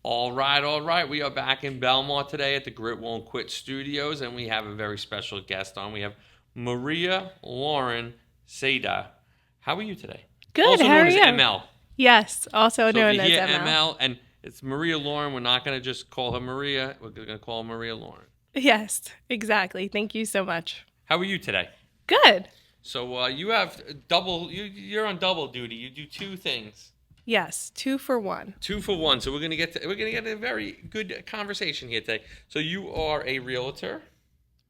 All right, all right. We are back in Belmont today at the Grit Won't Quit Studios, and we have a very special guest on. We have Maria Lauren Seda. How are you today? Good. Also How known are as you? ML. Yes, also So if known you as hear ML. ML and it's Maria Lauren, we're not going to just call her Maria. We're going to call her Maria Lauren. Yes, exactly. Thank you so much. How are you today? Good. So you have double. You're on double duty. You do two things. Yes, 2 for 1. Two for one. So we're gonna get a very good conversation here today. So you are a realtor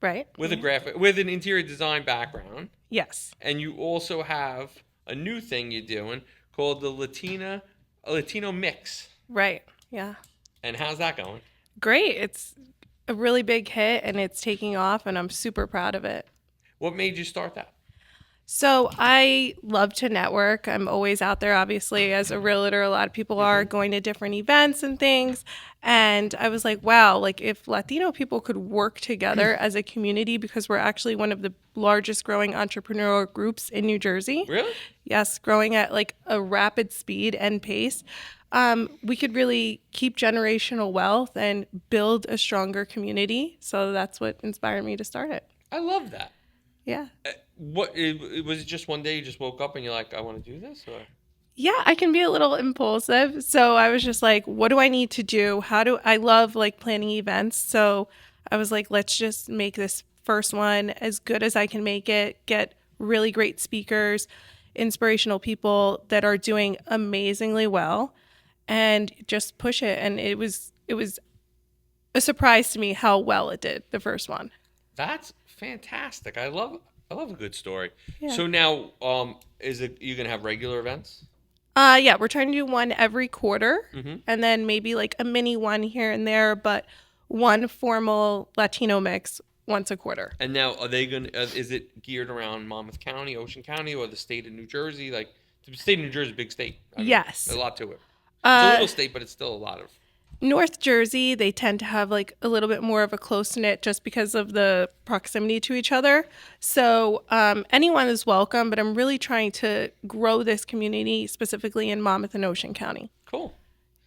Right? with a graphic with an interior design background, Yes. and you also have a new thing you're doing called the Latino mix. Right. Yeah. And how's that going? Great. It's a really big hit and it's taking off and I'm super proud of it. What made you start that? So I love to network. I'm always out there, obviously, as a realtor. A lot of people are going to different events and things. And I was like, wow, like if Latino people could work together as a community, because we're actually one of the largest growing entrepreneurial groups in New Jersey. Really? Yes, growing at like a rapid speed and pace. We could really keep generational wealth and build a stronger community. So that's what inspired me to start it. I love that. Yeah. Was it just one day you just woke up and you're like, I want to do this, or? Yeah, I can be a little impulsive. So I was just like, what do I need to do? I love like planning events. So I was like, let's just make this first one as good as I can make it, get really great speakers, inspirational people that are doing amazingly well, and just push it. And it was a surprise to me how well it did, the first one. That's fantastic. I love a good story. Yeah. So now, is it you gonna have regular events? Yeah, we're trying to do one every quarter, Mm-hmm. and then maybe like a mini one here and there, but one formal Latino mix once a quarter. And now, are they gonna? Is it geared around Monmouth County, Ocean County, or the state of New Jersey? Like the state of New Jersey is a big state. I mean, Yes. there's a lot to it. It's a Uh, little state, but it's still a lot of. North Jersey, they tend to have like a little bit more of a close knit just because of the proximity to each other. So anyone is welcome, but I'm really trying to grow this community specifically in Monmouth and Ocean County. Cool.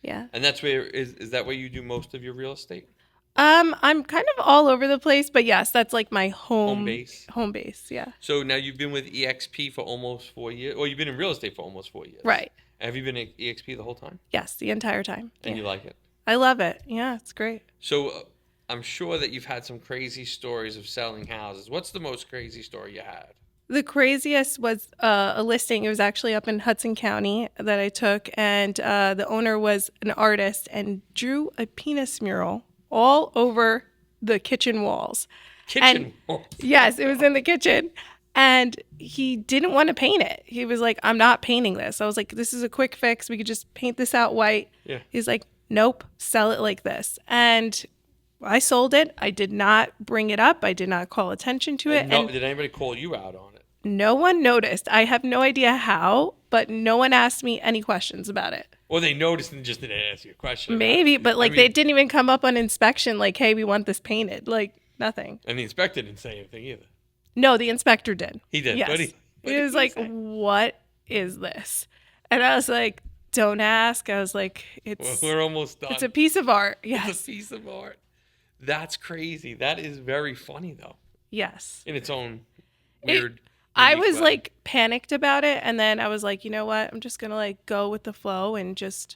Yeah. And that's where is that where you do most of your real estate? I'm kind of all over the place, but yes, that's like my Home base. Home base, yeah. So now you've been with EXP for almost 4 years. Well, you've been in real estate for almost 4 years. Right. Have you been at EXP the whole time? Yes, the entire time. And Yeah. you like it? I love it. Yeah, it's great. So I'm sure that you've had some crazy stories of selling houses. What's the most crazy story you had? The craziest was a listing. It was actually up in Hudson County that I took, and the owner was an artist and drew a penis mural all over the kitchen walls. Kitchen wall. Yes, it was in the kitchen. And he didn't want to paint it. He was like, I'm not painting this. I was like, this is a quick fix. We could just paint this out white. Yeah. He's like, nope, sell it like this. And I sold it. I did not bring it up. I did not call attention to it. No, And did anybody call you out on it? no one noticed. I have no idea how, but no one asked me any questions about it. Or they noticed and just didn't ask you a question. about Maybe, it. but like I they mean, didn't even come up on inspection like, hey, we want this painted. Like nothing. And the inspector didn't say anything either. No, the inspector did. He did. Yes. What He did was he like, say? what is this? And I was like, don't ask. I was like, Well, it's we're almost done. it's a piece of art. It's Yes. a piece of art. That's crazy. That is very funny though, Yes. in its own It- weird. I unique was way. like panicked about it, and then I was like, you know what? I'm just gonna like go with the flow and just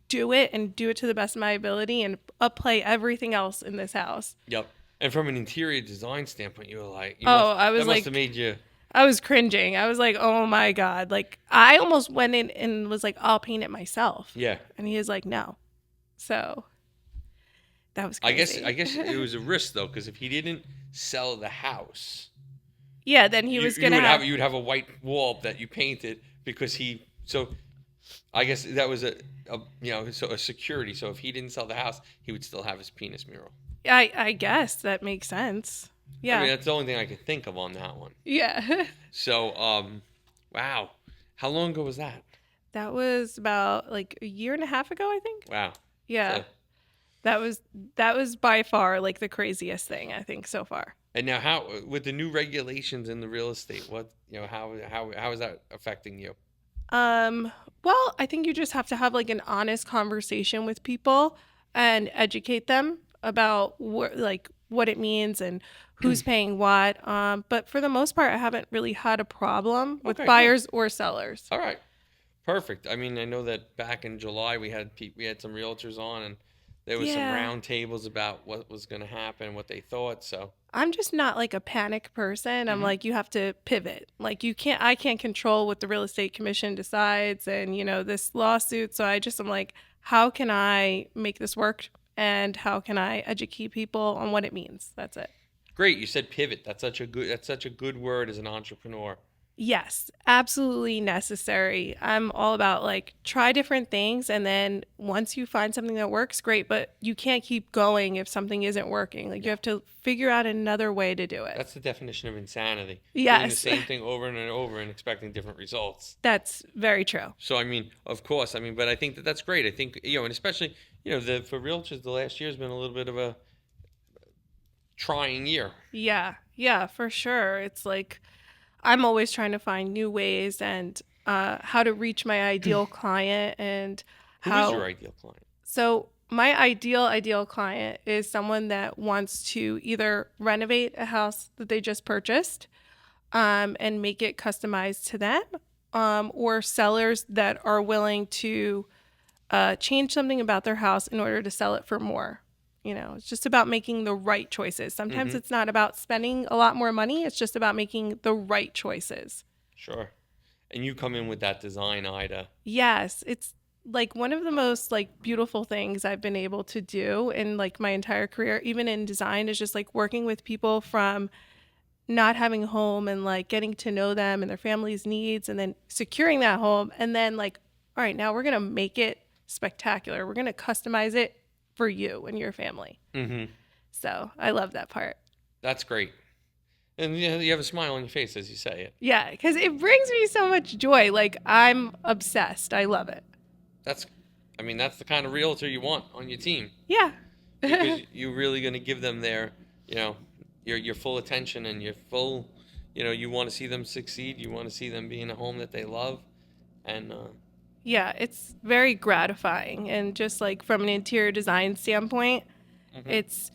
do it to the best of my ability and apply everything else in this house. Yep. And from an interior design standpoint, you were like, I was that must like, have made you. I was cringing. I was like, oh my God. Like I almost went in and was like, I'll paint it myself. Yeah. And he was like, no. So that was crazy. I guess it was a risk though, because if he didn't sell the house, Yeah, then he was gonna you would have a white wall that you painted because he. So, I guess that was a security. So if he didn't sell the house, he would still have his penis mural. I guess that makes sense. Yeah. I mean, that's the only thing I could think of on that one. Yeah. So, wow, how long ago was that? That was about like a year and a half ago, I think. Wow. Yeah. So- That was by far like the craziest thing I think so far. And now, how with the new regulations in the real estate, what how is that affecting you? Well, I think you just have to have like an honest conversation with people and educate them about what it means and who's paying what. But for the most part, I haven't really had a problem with Okay, good. buyers or sellers. All right. Perfect. I mean, I know that back in July we had some realtors on, and there was some Yeah. round tables about what was going to happen, what they thought. So, I'm just not like a panic person. I'm hmm like, you have to pivot. Like I can't control what the real estate commission decides and, this lawsuit. So I'm like, how can I make this work? And how can I educate people on what it means? That's it. great. You said pivot. That's such a good word as an entrepreneur. Yes, absolutely necessary. I'm all about like try different things and then once you find something that works, great, but you can't keep going if something isn't working. Like you have to figure out another way to do it. That's the definition of insanity. Doing the Yes, same thing over and over and expecting different results. that's very true. So, I mean, of course, I mean, but I think that that's great. I think, and especially, for realtors, the last year has been a little bit of a trying year. Yeah, yeah, for sure. It's like I'm always trying to find new ways and how to reach my ideal client and Who is your how. ideal client? So my ideal client is someone that wants to either renovate a house that they just purchased and make it customized to them, or sellers that are willing to change something about their house in order to sell it for more. It's just about making the right choices. Sometimes Mm-hmm. it's not about spending a lot more money. It's just about making the right choices. Sure. And you come in with that design eye to, Yes, it's like one of the most like beautiful things I've been able to do in like my entire career, even in design, is just like working with people from not having a home and like getting to know them and their family's needs and then securing that home and then like, all right, now we're going to make it spectacular. We're going to customize it for you and your family. mm-hmm. So I love that part. That's great. And you have a smile on your face as you say it. Yeah, because it brings me so much joy. Like I'm obsessed. I love it. That's, I mean, that's the kind of realtor you want on your team Yeah. because you're really going to give them you know, your full attention and your full, you want to see them succeed. You want to see them be in a home that they love. And, Yeah, it's very gratifying. And just like from an interior design standpoint, mm-hmm. it's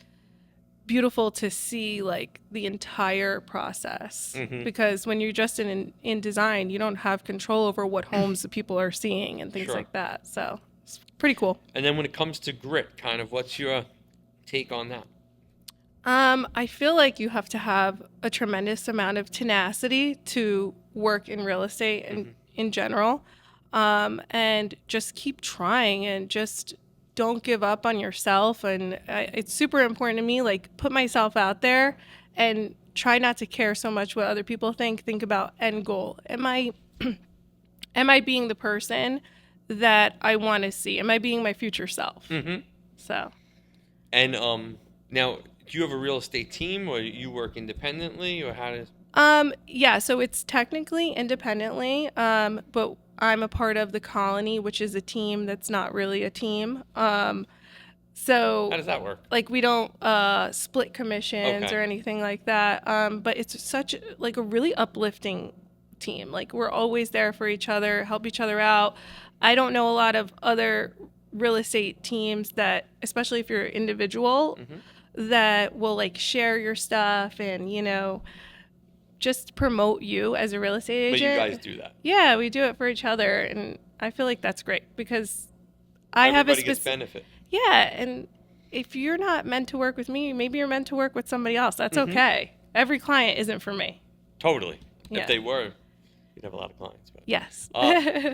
beautiful to see like the entire process Mm-hmm. because when you're just in design, you don't have control over what homes the people are seeing and things Sure. like that. So it's pretty cool. And then when it comes to grit, kind of what's your take on that? I feel like you have to have a tremendous amount of tenacity to work in real estate and Mm-hmm. in general. And just keep trying and just don't give up on yourself. And it's super important to me, like put myself out there and try not to care so much what other people think. Think about end goal. Am I being the person that I want to see? Am I being my future self? Mm-hmm. So. And now, do you have a real estate team, or you work independently, or how does? Yeah, so it's technically independently, but I'm a part of the Colony, which is a team that's not really a team. How So does that work? like we don't split commissions Okay. or anything like that. But it's such like a really uplifting team. Like we're always there for each other, help each other out. I don't know a lot of other real estate teams that, especially if you're individual, Mm-hmm. that will like share your stuff and just promote you as a real estate But you agent. guys do that. Yeah, we do it for each other, and I feel like that's great because I have a Everybody gets specific. benefit. Yeah, and if you're not meant to work with me, maybe you're meant to work with somebody else. That's Mm-hmm. okay. Every client isn't for me. Totally. Yeah. If they were, you'd have a lot of clients. But, Yes.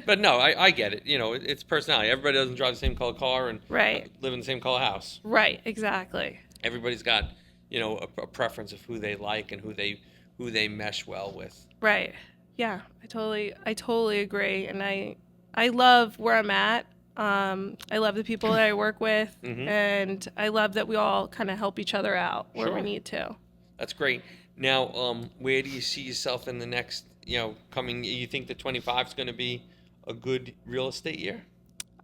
but no, I get it. It's personality. Everybody doesn't drive the same color car and Right. live in the same color house. Right. Exactly. Everybody's got, a preference of who they like and who they mesh well with. Right. Yeah. I totally agree, and I love where I'm at. I love the people that I work with, Mm-hmm. and I love that we all kind of help each other out where we Sure. need to. That's great. Now, where do you see yourself in the next, coming? You think that 25 is going to be a good real estate year?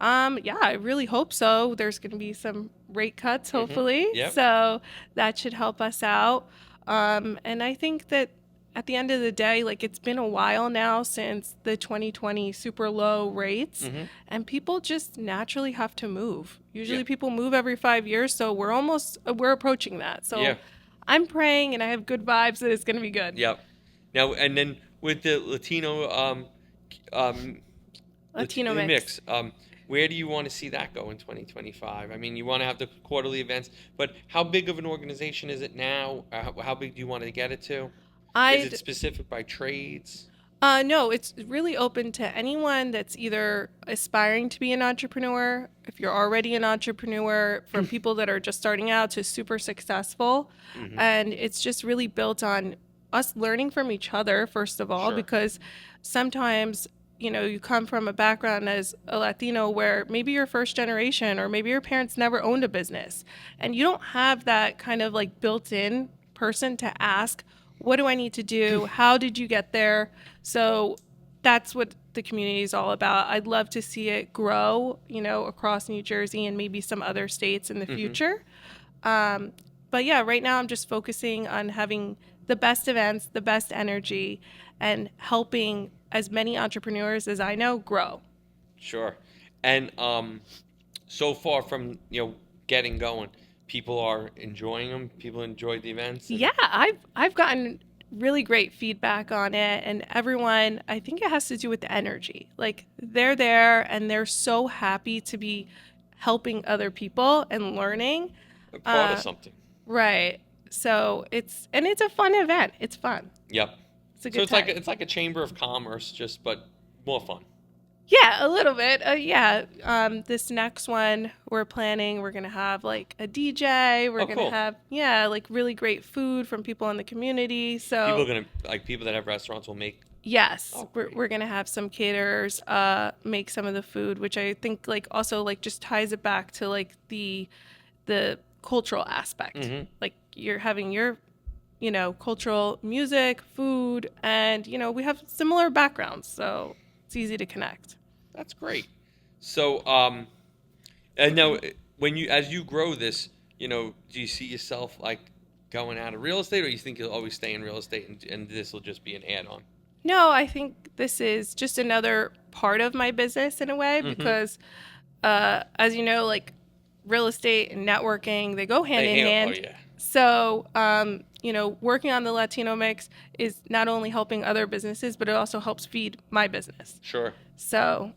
Yeah, I really hope so. There's going to be some rate cuts, hopefully. Yep. So that should help us out. And I think that at the end of the day, like it's been a while now since the 2020 super low rates, Mm-hmm. and people just naturally have to move. Yeah. Usually people move every 5 years, so we're approaching that. Yeah. So I'm praying and I have good vibes that it's going to be good. Yep. Now and then with the Latino um Latino mix. mix, where do you want to see that go in 2025? I mean, you want to have the quarterly events, but how big of an organization is it now? How big do you want to get it to? Is it I'd specific by trades? No, it's really open to anyone that's either aspiring to be an entrepreneur, if you're already an entrepreneur, from people that are just starting out to super successful. Mm-hmm. And it's just really built on us learning from each other, first of all, Sure. because sometimes, you come from a background as a Latino where maybe you're first generation or maybe your parents never owned a business and you don't have that kind of like built in person to ask, what do I need to do? How did you get there? So that's what the community is all about. I'd love to see it grow, across New Jersey and maybe some other states in the Mm-hmm. future. Um, but yeah, right now I'm just focusing on having the best events, the best energy, and helping as many entrepreneurs as I know grow. Sure. And so far from getting going, people are enjoying them. People enjoy the events, and Yeah, I've gotten really great feedback on it, and everyone, I think it has to do with the energy. Like they're there and they're so happy to be helping other people and learning. a part of Uh, something. right. So it's a fun event. It's fun. Yep. It's a So good it's like time. it's like a chamber of commerce, just but more fun. Yeah, a little bit. Yeah. This next one we're planning, we're gonna have like a DJ. We're Oh, gonna cool. have like really great food from people in the community. People are So gonna like people that have restaurants will make. yes, Oh, we're great. we're gonna have some caterers make some of the food, which I think like also like just ties it back to like the cultural aspect. Mm-hmm. Like you're having your cultural music, food, and we have similar backgrounds, so it's easy to connect. That's great. So and now when as you grow this, do you see yourself like going out of real estate, or you think you'll always stay in real estate and this will just be an add-on? No, I think this is just another part of my business in a way Mm-hmm. because, as you know, like real estate and networking, they go hand in Oh hand. yeah, So, working on the Latino mix is not only helping other businesses, but it also helps feed my business. sure. So,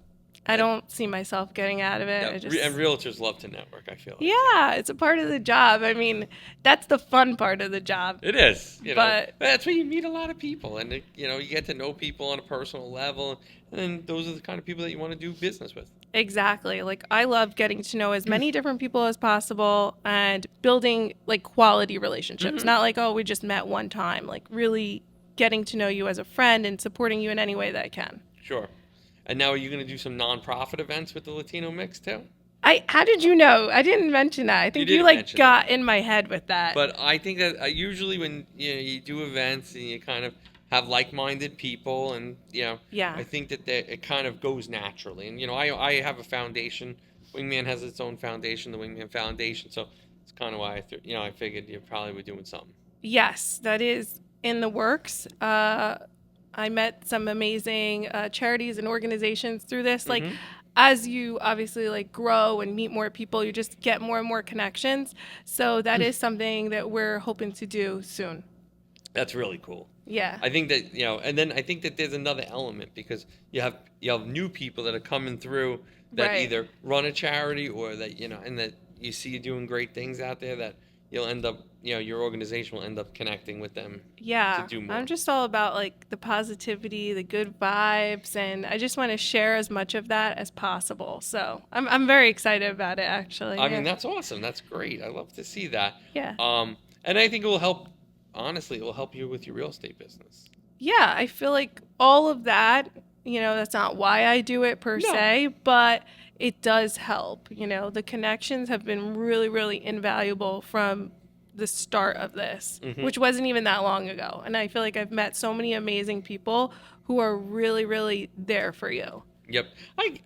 I And, don't see myself getting out of it. yeah, I and just, realtors love to network. I feel like too. yeah, it's a part of the job. I mean, that's the fun part of the job. It is, But that's where you meet a lot of people, and you get to know people on a personal level, and those are the kind of people that you want to do business with. exactly. Like I love getting to know as many different people as possible and building like quality relationships. Mm-hmm. Not like, oh, we just met one time. Like really getting to know you as a friend and supporting you in any way that I can. Sure. And now are you going to do some nonprofit events with the Latino mix too? I how did you know? I didn't mention that. I You think you didn't like mention that. got in my head with that. But I think that usually when you do events and you kind of have like-minded people, and Yeah. I think that it kind of goes naturally. And I have a foundation. Wingman has its own foundation, the Wingman Foundation. So it's kind of why I figured you probably were doing something. Yes, that is in the works. I met some amazing charities and organizations through this. Like, Mm-hmm. as you obviously like grow and meet more people, you just get more and more connections. So that is something that we're hoping to do soon. That's really cool. Yeah. I think that and then I think that there's another element because you have new people that are coming through that Right. either run a charity or that and that you see you doing great things out there that you'll end up your organization will end up connecting with them to Yeah. do more. I'm just all about like the positivity, the good vibes, and I just want to share as much of that as possible. So I'm very excited about it actually. I mean, Yeah. that's awesome. That's great. I love to see that. Yeah. And I think it will help. Honestly, it will help you with your real estate business. Yeah, I feel like all of that, that's not why I do it per No. se, but it does help. The connections have been really, really invaluable from the start of this, Hmm. which wasn't even that long ago. And I feel like I've met so many amazing people who are really, really there for you. Yep.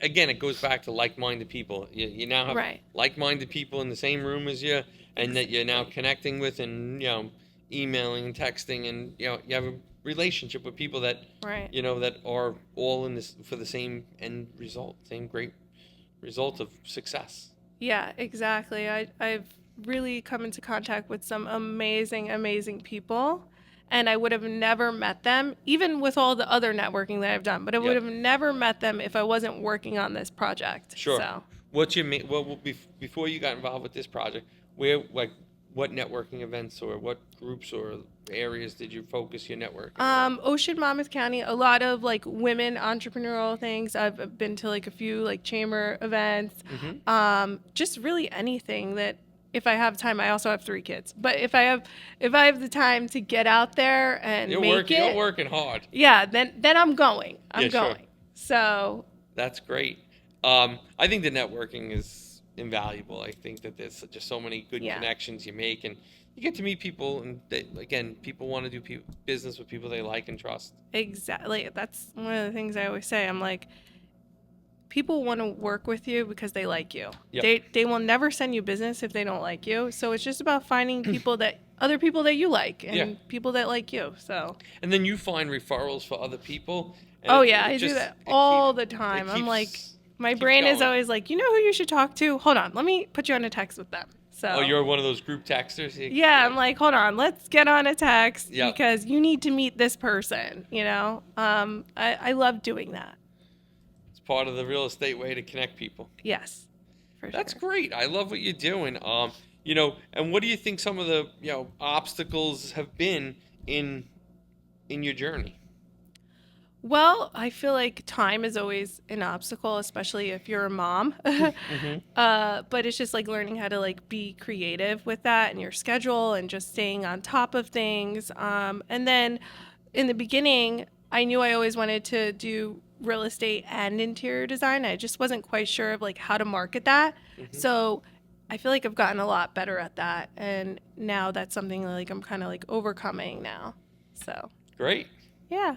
Again, it goes back to like-minded people. You now have Right. like-minded people in the same room as you, and that you're now Exactly. connecting with, and emailing and texting, and you have relationship with people that Right. that are all in this for the same end result, same great result of success. Yeah, exactly. I've really come into contact with some amazing, amazing people. And I would have never met them, even with all the other networking that I've done, but I would Yep. have never met them if I wasn't working on this project. Sure. So, What's your before you got involved with this project? Where what networking events or what groups or areas did you focus your networking around? Ocean Monmouth County, a lot of like women entrepreneurial things. I've been to like a few like chamber events. Mm-hmm. Just really anything that if I have time. I also have 3 kids, but if I have the time to get out there and make You're it, working hard. yeah, then I'm going. I'm Yeah, sure. going. So That's great. I think the networking is invaluable. I think that there's just so many good yeah, connections you make, and you get to meet people. And again, people want to do business with people they like and trust. exactly. That's one of the things I always say. I'm like, people want to work with you because they like you. Yep. They will never send you business if they don't like you. So it's just about finding other people that you like and Yeah. people that like you. So And then you find referrals for other people. And oh it- yeah, it I do just- that it all keep- the time. it I'm like, keeps- my keeps brain is going. always like, you know who you should talk to? Hold on, let me put you on a text with them. So Oh, you're one of those group texters. yeah, I'm like, hold on, let's get on a text Yep. because you need to meet this person. I love doing that. It's part of the real estate way to connect people. Yes, for That's sure. great. I love what you're doing. And what do you think some of the obstacles have been in your journey? Well, I feel like time is always an obstacle, especially if you're a mom. Mm-hmm. But it's just like learning how to like be creative with that and your schedule and just staying on top of things. And then in the beginning, I knew I always wanted to do real estate and interior design. I just wasn't quite sure of like how to market that. Mm-hmm. So I feel like I've gotten a lot better at that. And now that's something like I'm kind of like overcoming now. So Great. yeah.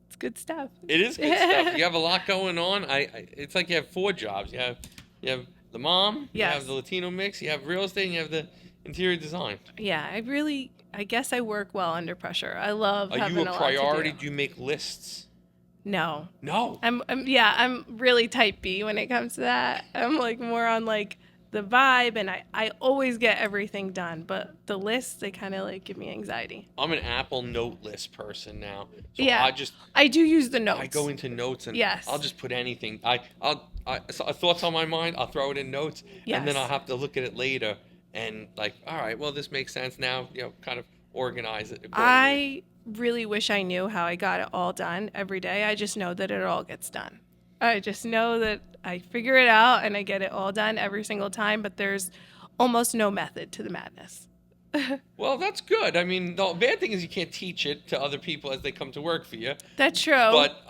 It's good stuff. It is good stuff. You have a lot going on. It's like you have 4 jobs. You have the mom. You Yes. have the Latino mix. You have real estate. And you have the interior design. Yeah, I guess I work well under pressure. I love Are having you a a lot priority? to Do you make lists? No. No. I'm really type B when it comes to that. I'm like more on like the vibe and I always get everything done, but the lists they kind of like give me anxiety. I'm an Apple note list person now. So Yeah. I do use the notes. I go into notes and Yes. I'll just put anything. Thoughts on my mind, I'll throw it in notes, and then Yes. I'll have to look at it later and like, all right, well, this makes sense now. Kind of organize it accordingly. I really wish I knew how I got it all done every day. I just know that it all gets done. I just know that I figure it out and I get it all done every single time, but there's almost no method to the madness. Well, that's good. I mean, the bad thing is you can't teach it to other people as they come to work for you. That's true. But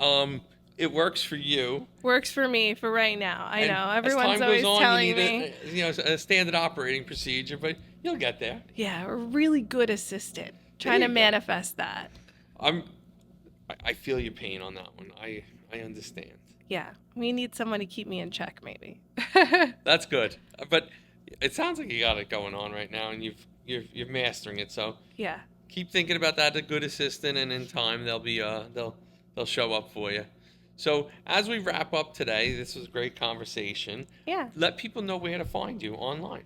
it works for you. Works for me for right now. I And know. as Everyone's time always goes on, telling you me. need a standard operating procedure, but you'll get there. Yeah, a really good assistant. Trying to you go. manifest that. I feel your pain on that one. I understand. Yeah, we need someone to keep me in check, maybe. That's good. But it sounds like you got it going on right now, and you're mastering it. So Yeah. keep thinking about that. A good assistant, and in time they'll be they'll show up for you. So as we wrap up today, this was a great conversation. Yeah. Let people know where to find you online.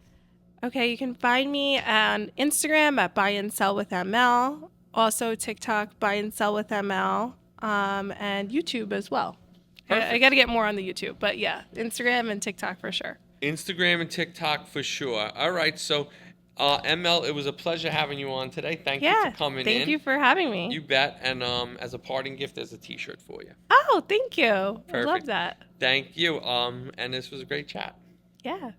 Okay, you can find me on Instagram at Buy and Sell with ML. Also TikTok, Buy and Sell with ML, and YouTube as well. I Perfect. got to get more on the YouTube, but yeah, Instagram and TikTok for sure. Instagram and TikTok for sure. All right. So ML, it was a pleasure having you on today. Thank you for coming in. Thank you for having me. You bet. And as a parting gift, there's a T-shirt for you. Oh, thank you. I love Perfect. that. Thank you. And this was a great chat. Yeah.